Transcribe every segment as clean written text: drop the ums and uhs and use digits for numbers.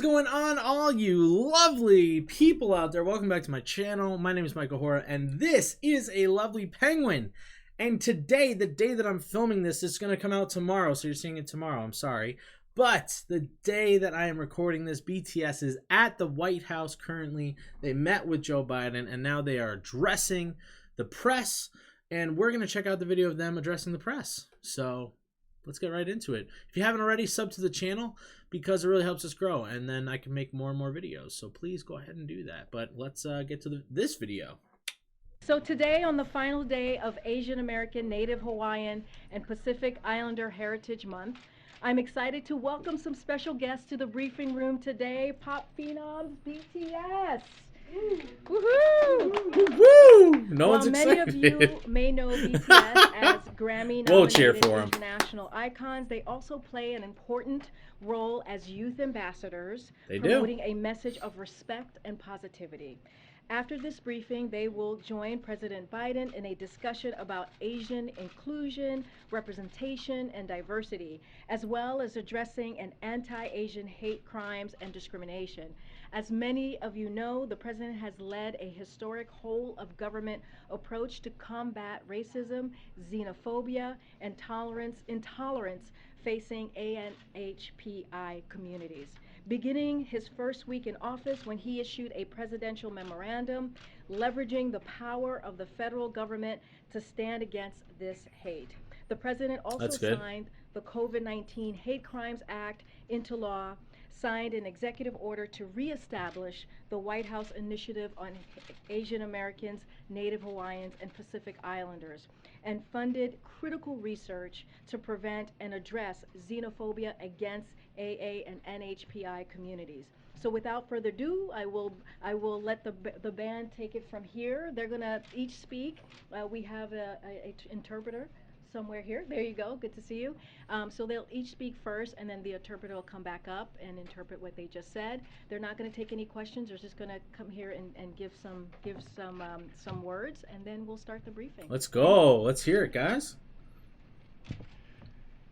going on, all you lovely people out there? Welcome back to my channel. My name is Michael Hora, and this is a lovely penguin. And today, the day that I'm filming this, it's going to come out tomorrow, so you're seeing it tomorrow. I'm sorry. But the day that I am recording this, BTS is at the White House currently. They met with Joe Biden, and now they are addressing the press. And we're going to check out the video of them addressing the press. So let's get right into it. If you haven't already, sub to the channel because it really helps us grow, and then I can make more and more videos. So please go ahead and do that. But let's get to this video. So today, on the final day of Asian American, Native Hawaiian, and Pacific Islander Heritage Month, I'm excited to welcome some special guests to the briefing room today. Pop phenoms, BTS. Woohoo! Woo! No one's Many excited. of you may know BTS as Grammy-nominated international icons, they also play an important role as youth ambassadors, promoting a message of respect and positivity. After this briefing, they will join President Biden in a discussion about Asian inclusion, representation, and diversity, as well as addressing an anti-Asian hate crimes and discrimination. As many of you know, the President has led a historic whole-of-government approach to combat racism, xenophobia, and intolerance facing AAPI communities. Beginning his first week in office when he issued a presidential memorandum leveraging the power of the federal government to stand against this hate. The president also signed the COVID-19 Hate Crimes Act into law, signed an executive order to reestablish the White House Initiative on Asian Americans, Native Hawaiians, and Pacific Islanders, and funded critical research to prevent and address xenophobia against AA and NHPI communities. So without further ado, I will let the band take it from here. They're gonna each speak. We have a interpreter somewhere here. There you go. Good to see you. So they'll each speak first, and then the interpreter will come back up and interpret what they just said. They're not going to take any questions. They're just going to come here and give some words, and then we'll start the briefing. Let's go. Let's hear it, guys.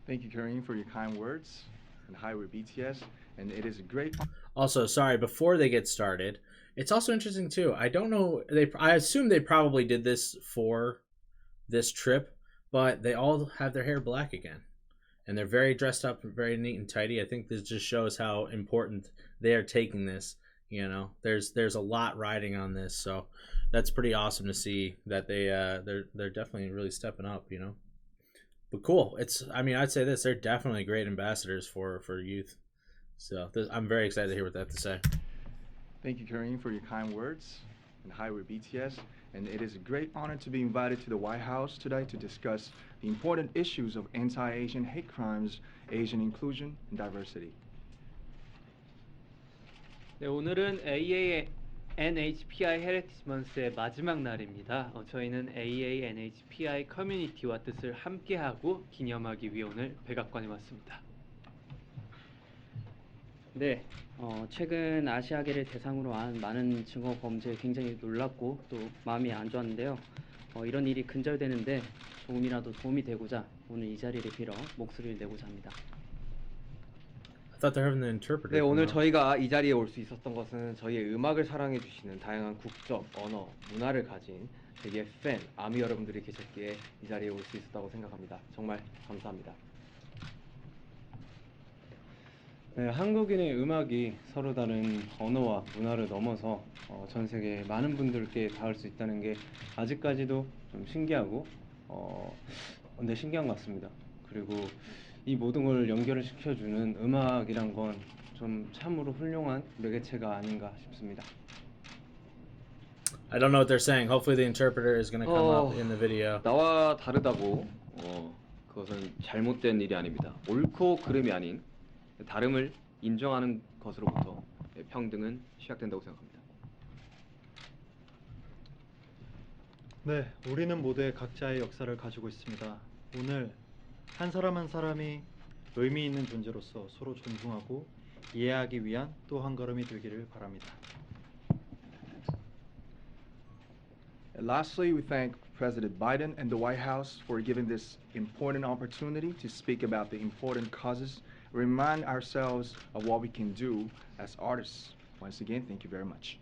Thank you, Karine, for your kind words. And hi, we're BTS, and it is a great. Also, sorry, before they get started, it's also interesting too. I don't know. I assume they probably did this for this trip, but they all have their hair black again, and they're very dressed up, very neat and tidy. I think this just shows how important they are taking this. You know, there's a lot riding on this, so that's pretty awesome to see that they're definitely really stepping up. You know. But cool. I'd say this. They're definitely great ambassadors for youth. So I'm very excited to hear what they have to say. Thank you, Karine, for your kind words. And hi, we're BTS. And it is a great honor to be invited to the White House today to discuss the important issues of anti-Asian hate crimes, Asian inclusion, and diversity. 네, 오늘은 AANHPI 헤리티지 먼스의 마지막 날입니다. 저희는 AANHPI 커뮤니티와 뜻을 함께하고 기념하기 위해 오늘 백악관에 왔습니다. 네, 최근 아시아계를 대상으로 한 많은 증오 범죄에 굉장히 놀랍고 또 마음이 안 좋았는데요. 이런 일이 근절되는데 조금이라도 도움이 되고자 오늘 이 자리를 빌어 목소리를 내고자 합니다. I thought they're having the interpreter. 네, 오늘 저희가 이 자리에 올 수 있었던 것은 저희의 음악을 사랑해 주시는 다양한 국적, 언어, 문화를 가진 저희의 팬, 아미 여러분들이 계셨기에 이 자리에 올 수 있었다고 생각합니다. 정말 감사합니다. 네, 한국인의 음악이 서로 다른 언어와 문화를 넘어서 전 세계 많은 분들께 닿을 수 있다는 게 아직까지도 좀 신기하고 근데 신기한 것 같습니다. 그리고 이 모든 걸 연결을 시켜주는 음악이란 건 좀 참으로 훌륭한 매개체가 아닌가 싶습니다. I don't know what they're saying. Hopefully the interpreter is going to come up in the video. 나와 다르다고 그것은 잘못된 일이 아닙니다. 옳고 그름이 아닌 다름을 인정하는 것으로부터 평등은 시작된다고 생각합니다. 네, 우리는 모두의 각자의 역사를 가지고 있습니다. 오늘 한 사람 한 사람이 의미 있는 존재로서 서로 존중하고 이해하기 위한 또 한 걸음이 되기를 바랍니다. And lastly, we thank President Biden and the White House for giving this important opportunity to speak about the important causes remind ourselves of what we can do as artists. Once again, thank you very much.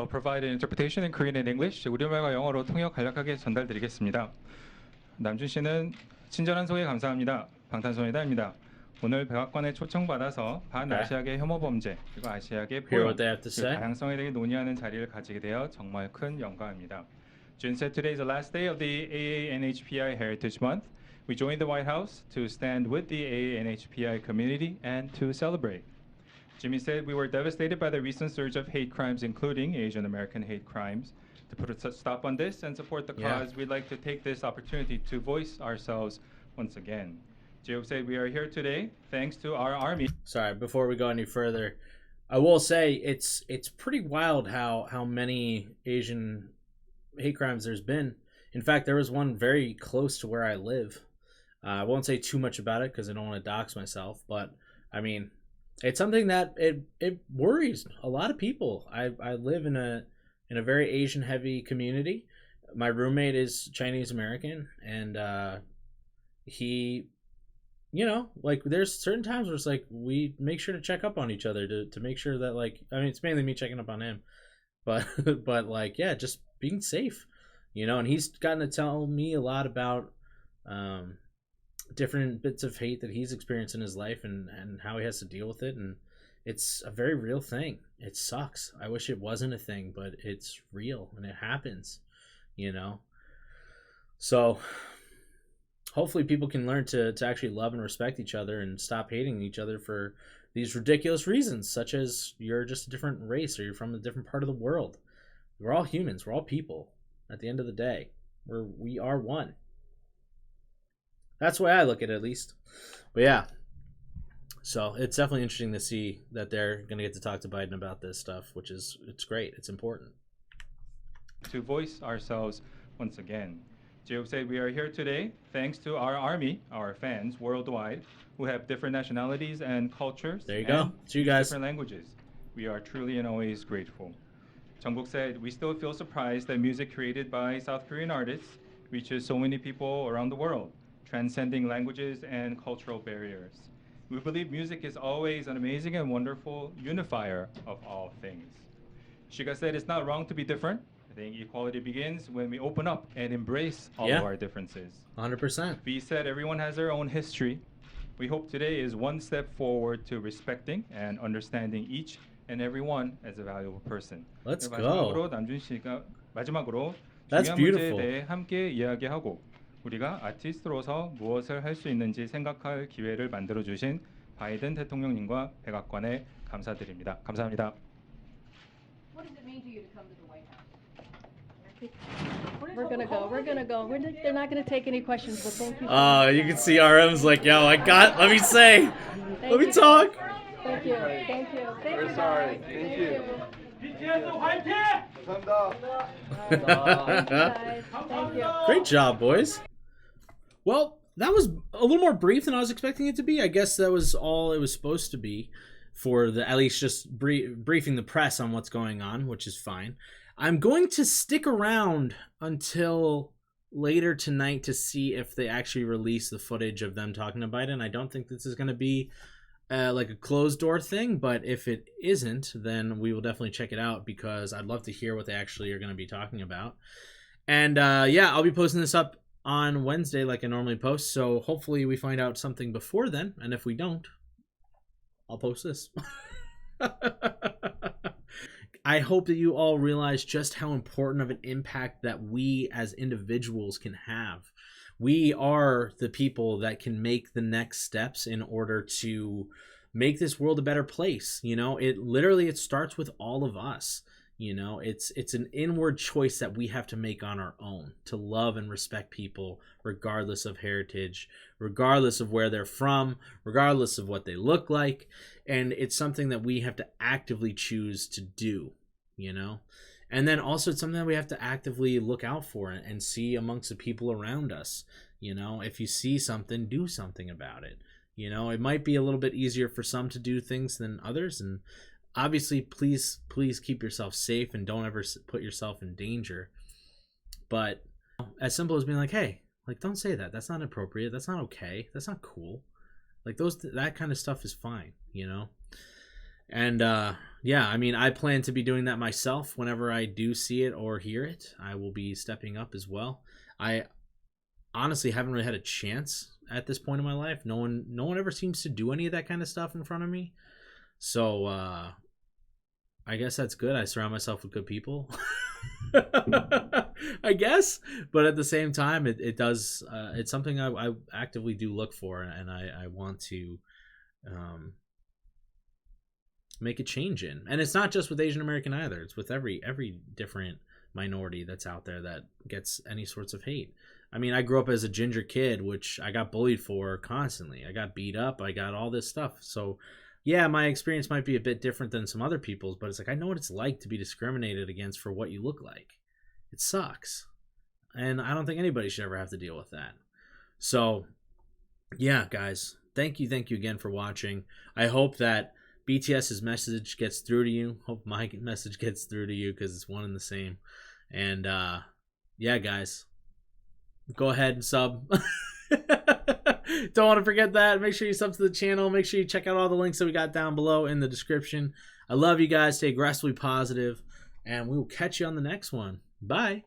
Provide an interpretation in Korean and English. 우리말과 영어로 통역 간략하게 전달드리겠습니다. 남준 씨는 친절한 소개 감사합니다. 방탄소년단입니다. 오늘 백악관에 초청받아서 반아시아계 혐오 범죄 그리고 아시아계 포용 그리고 다양성에 대해 논의하는 자리를 가지게 되어 정말 큰 영광입니다. Jun said today is the last day of the AANHPI Heritage Month. We joined the White House to stand with the AANHPI community and to celebrate. Jimmy said we were devastated by the recent surge of hate crimes, including Asian American hate crimes. To put a stop on this and support the cause, we'd like to take this opportunity to voice ourselves once again. Jacob said we are here today thanks to our army. Sorry, before we go any further, I will say it's pretty wild how many Asian hate crimes there's been. In fact, there was one very close to where I live. I won't say too much about it because I don't want to dox myself, but I mean, it's something that it worries a lot of people. I live in a very Asian heavy community. My roommate is Chinese American, and he, you know, like there's certain times where it's like we make sure to check up on each other to make sure that, like, I mean, it's mainly me checking up on him, but like, yeah, just being safe, you know. And he's gotten to tell me a lot about different bits of hate that he's experienced in his life and how he has to deal with it. And it's a very real thing. It sucks. I wish it wasn't a thing, but it's real and it happens, you know. So hopefully people can learn to actually love and respect each other and stop hating each other for these ridiculous reasons, such as you're just a different race or you're from a different part of the world. We're all humans. We're all people. At the end of the day, we are one. That's the way I look at it, at least. But yeah, so it's definitely interesting to see that they're going to get to talk to Biden about this stuff, which is, it's great. It's important. To voice ourselves once again. Jacob said we are here today thanks to our army, our fans worldwide, who have different nationalities and cultures. There you go. It's you guys. Different languages. We are truly and always grateful. Jungkook said we still feel surprised that music created by South Korean artists reaches so many people around the world, transcending languages and cultural barriers. We believe music is always an amazing and wonderful unifier of all things. Shiga said it's not wrong to be different. I think equality begins when we open up and embrace all of our differences. 100%. B said everyone has their own history. We hope today is one step forward to respecting and understanding each and everyone as a valuable person. Let's 마지막으로 go. 남준 씨가 마지막으로 That's 중요한 beautiful. 문제에 대해 함께 이야기하고 우리가 아티스트로서 무엇을 할 수 있는지 생각할 기회를 만들어 주신 바이든 대통령님과 백악관에 감사드립니다. 감사합니다. What does it mean to you to come to the White House? We're gonna go. They're not gonna take any questions, but thank you. You can see RM's like, yo, let me say. Let me talk. Thank you. Thank you. Thank you. Sorry. Thank you. BTS 화이팅! Thank you. Great job, boys. Well, that was a little more brief than I was expecting it to be. I guess that was all it was supposed to be for the, at least just briefing the press on what's going on, which is fine. I'm going to stick around until later tonight to see if they actually release the footage of them talking to Biden. I don't think this is going to be like a closed door thing, but if it isn't, then we will definitely check it out because I'd love to hear what they actually are going to be talking about. And yeah, I'll be posting this up on Wednesday like I normally post, so hopefully we find out something before then, and if we don't, I'll post this. I hope that you all realize just how important of an impact that we as individuals can have. We are the people that can make the next steps in order to make this world a better place. You know, it starts with all of us. You know, it's an inward choice that we have to make on our own to love and respect people regardless of heritage, regardless of where they're from, regardless of what they look like. And it's something that we have to actively choose to do, you know. And then also it's something that we have to actively look out for and see amongst the people around us. You know, if you see something, do something about it. You know, it might be a little bit easier for some to do things than others. And obviously, please keep yourself safe and don't ever put yourself in danger. But as simple as being like, hey, like, don't say that. That's not appropriate. That's not okay. That's not cool. Like that kind of stuff is fine, you know? And yeah, I mean, I plan to be doing that myself whenever I do see it or hear it. I will be stepping up as well. I honestly haven't really had a chance at this point in my life. No one ever seems to do any of that kind of stuff in front of me. So I guess that's good. I surround myself with good people. I guess, but at the same time, it does. It's something I actively do look for, and I want to make a change in. And it's not just with Asian American either. It's with every different minority that's out there that gets any sorts of hate. I mean, I grew up as a ginger kid, which I got bullied for constantly. I got beat up. I got all this stuff. So yeah, my experience might be a bit different than some other people's, but it's like I know what it's like to be discriminated against for what you look like. It sucks. And I don't think anybody should ever have to deal with that. So yeah, guys, thank you again for watching. I hope that BTS's message gets through to you. Hope my message gets through to you, because it's one and the same. And yeah, guys, go ahead and sub. Don't want to forget that. Make sure you sub to the channel. Make sure you check out all the links that we got down below in the description. I love you guys. Stay aggressively positive, and we will catch you on the next one. Bye.